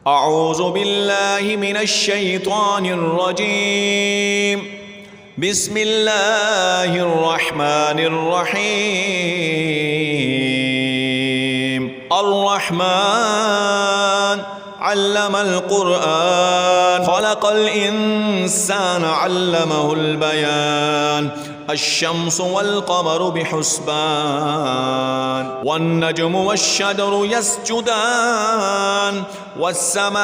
أعوذ بالله من الشيطان الرجيم. بسم الله الرحمن الرحيم. الرحمن علم القرآن، خلق الإنسان علمه البيان. الشمس والقمر بحسبان، والنجم والشجر يسجدان، والسماء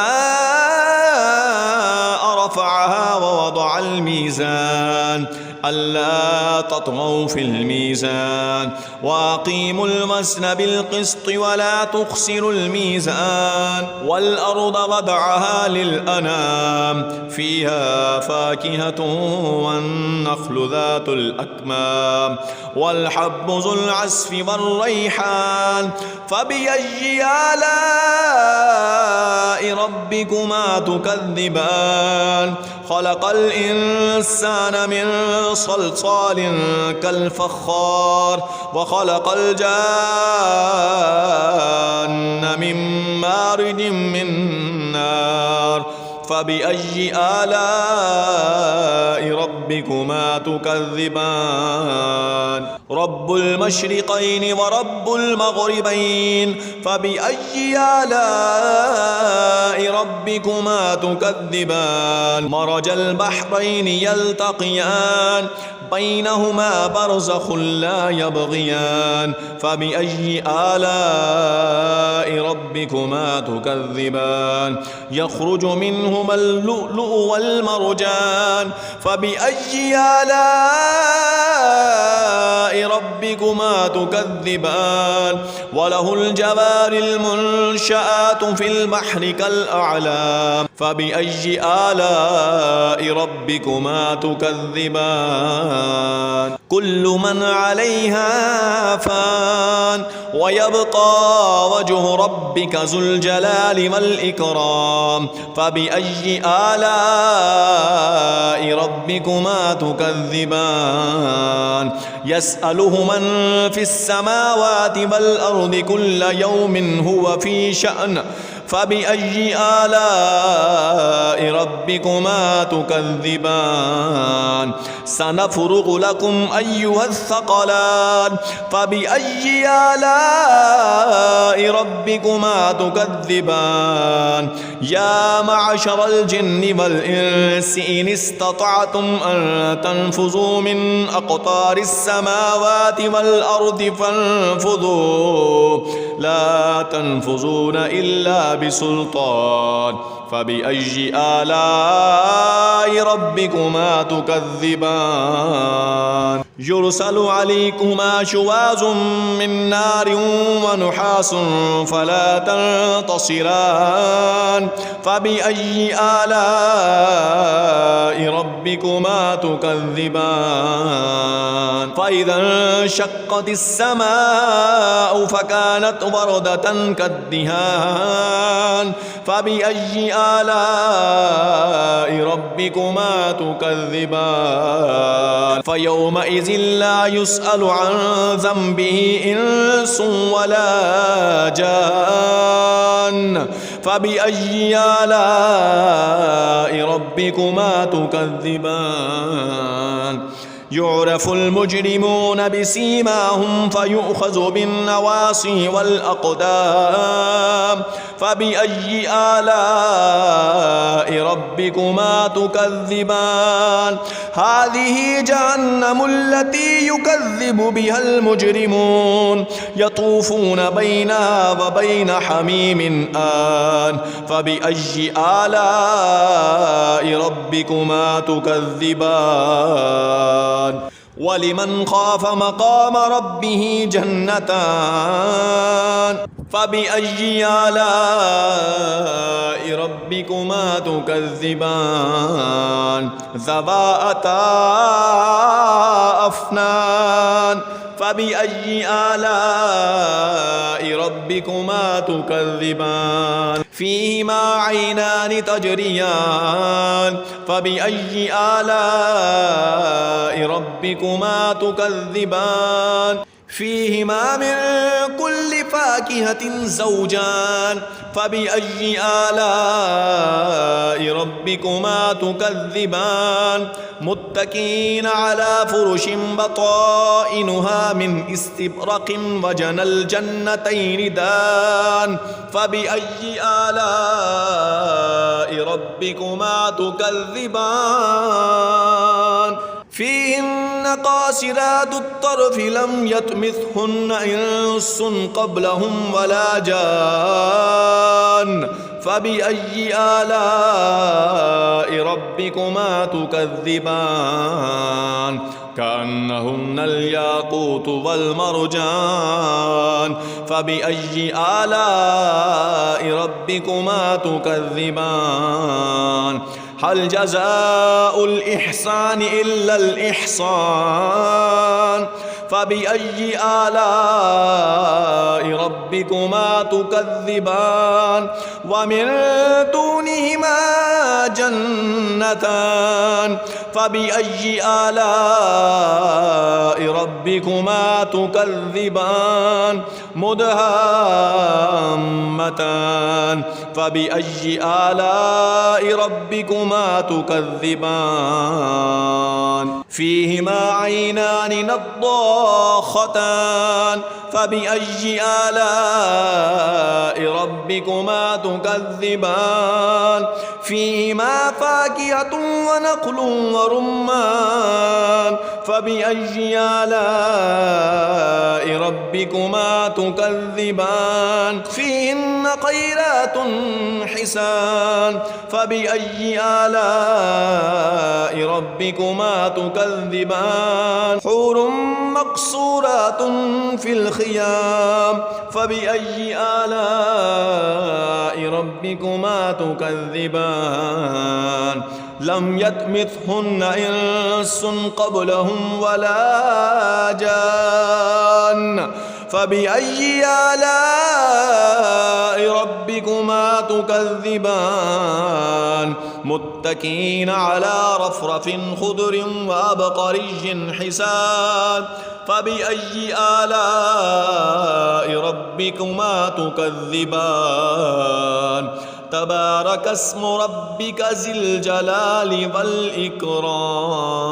رفعها ووضع الميزان ألا تطغوا في الميزان وأقيموا الوزن بالقسط ولا تخسروا الميزان. والأرض وضعها للأنام، فيها فاكهة والنخل ذات الأكمام والحب ذو العصف والريحان. فبأي آلاء ربكما تكذبان؟ خلق الإنسان من صلصال كالفخار، وخلق الجان من مارج من نار. فبأي آلاء ربكما تكذبان؟ رب المشرقين ورب المغربين. فبأي آلاء ربكما تكذبان؟ مرج البحرين يلتقيان، بينهما برزخ لا يبغيان. فبأي آلاء ربكما تكذبان؟ يخرج منهما اللؤلؤ والمرجان. فبأي آلاء ربكما تكذبان؟ وله الجوار المنشآت في البحر كالأعلام. فبأي آلاء ربكما تكذبان؟ كل من عليها فان، ويبقى وجه ربك ذو الجلال والإكرام. فبأي آلاء ربكما تكذبان؟ يسأله من في السماوات والأرض كل يوم هو في شأن. فبأي آلاء ربكما تكذبان؟ سنفرغ لكم أيها الثقلان. فبأي آلاء ربكما تكذبان؟ يا معشر الجن والإنس إن استطعتم أن تنفذوا من أقطار السماوات والأرض فانفذوا، لا تنفذون إلا بسلطان. فبأي آلاء ربكما تكذبان؟ يرسل عليكما شواظ من نار ونحاس فلا تنتصران. فبأي آلاء ربكما تكذبان؟ فإذا انشقت السماء فكانت وردة كالدهان. فبأي آلاء ربكما تكذبان؟ فيومئذ لا يسأل عن ذنبه إنس ولا جان. فبأي آلاء ربكما تكذبان؟ يعرف المجرمون بسيماهم فيؤخذ بالنواصي والأقدام. فبأي آلاء ربكما تكذبان؟ هذه جهنم التي يكذب بها المجرمون، يطوفون بينها وبين حميم آن. فبأي آلاء ربكما تكذبان؟ ولمن خاف مقام ربه جنتان. فبأي آلاء ربكما تكذبان؟ ذواتا أفنان. فبأي آلاء ربكما تكذبان؟ فيهما عينان تجريان. فبأي آلاء ربكما تكذبان؟ فيهما من كل فاكهة زوجان فبأي آلاء ربكما تكذبان متكئين على فرش بطائنها من استبرق وجنى الجنتين دان فبأي آلاء ربكما تكذبان فيهن قاصرات الطرف لم يطمثهن إنس قبلهم ولا جان فبأي آلاء ربكما تكذبان كأنهن الياقوت والمرجان فبأي آلاء ربكما تكذبان هل جزاء الإحسان إلا الإحسان فبأي آلاء ربكما تكذبان ومن دونهما جنتان فبأي آلاء ربكما تكذبان مدهامتان فبأي آلاء ربكما تكذبان فيهما عينان نضاختان فبأي آلاء ربكما تكذبان فيهما فاكهة ونخل ورمان فبأي آلاء ربكما تكذبان فيهن خيرات حسان فبأي آلاء ربكما تكذبان حور مقصورات في الخيام فبأي آلاء ربكما تكذبان لم يطمثهن إنس قبلهم ولا جان فبأي آلاء ربكما تكذبان متكئين على رفرف خضر وعبقري حسان فبأي آلاء ربكما تكذبان تبارك اسم ربك ذي الجلال والإكرام.